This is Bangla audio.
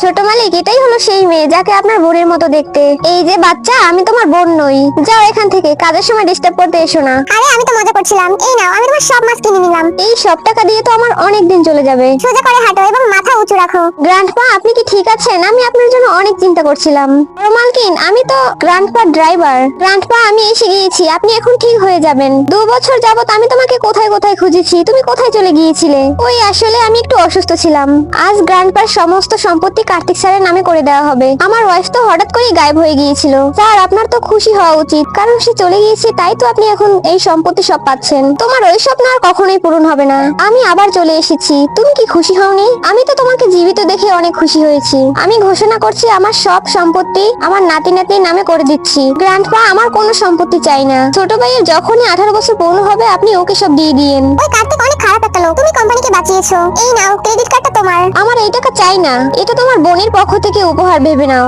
ছোট মালিক, এটাই হলো সেই মেয়ে যাকে আপনার বোনের মতো দেখতে। এই যে বাচ্চা, আমি তোমার বোন নই। যাও এখান থেকে, কাজের সময় ডিস্টার্ব করতে এসো না। আরে আমি তো মজা করছিলাম। এই নাও, আমি তোমার সব মাছ কিনে নিলাম। এই সব টাকা দিয়ে তো আমার অনেক দিন চলে যাবে। সোজা করে হাঁটো এবং মাথা উঁচু রাখো। গ্র্যান্ডপা, আপনি কি ঠিক আছেন? আমি আপনার জন্য অনেক চিন্তা করছিলাম। বড় মালকিন, আমি তো গ্র্যান্ডপার ড্রাইভার। গ্র্যান্ডপা, আমি এসে গিয়েছি, আপনি এখন ঠিক হয়ে যাবেন। 2 বছর যাবত আমি তোমাকে কোথায় কোথায় খুঁজেছি, তুমি কোথায় চলে গিয়েছিলে? ওই আসলে আমি একটু অসুস্থ ছিলাম। আজ গ্র্যান্ডপার সমস্ত সম্পত্তি কার্তিক স্যারের নামে করে দেওয়া হবে। আমার ওয়াইফ তো হঠাৎ করেই গায়েব হয়ে গিয়েছিল। স্যার, আপনার তো খুশি হওয়া উচিত, কারণ সে চলে গিয়েছে, তাই তো আপনি এখন এই সম্পত্তি সব পাচ্ছেন। তোমার ওই স্বপ্ন আর কখনোই পূরণ হবে না। আমি আবার চলে এসেছি। তুমি কি খুশি হওনি? আমি তো তোমাকে জীবিত দেখে অনেক খুশি হয়েছি। আমি ঘোষণা করছি, আমার সব সম্পত্তি আমার নাতি নাতনির নামে করে দিচ্ছি। গ্র্যান্ডপা, আমার কোনো সম্পত্তি চাই না। ছোট ভাইয়ের যখনই 18 বছর পূর্ণ হবে, আপনি ওকে সব দিয়ে দিয়েন। ওই কার্তিক অনেক খারাপ একটা লোক। তুমি কোম্পানিকে বাঁচিয়েছো। এই নাও, ক্রেডিট কার্ডটা তোমার। আমার এই টাকা চাই না, এটা তোমার বোনের পক্ষ থেকে উপহার ভেবে নাও।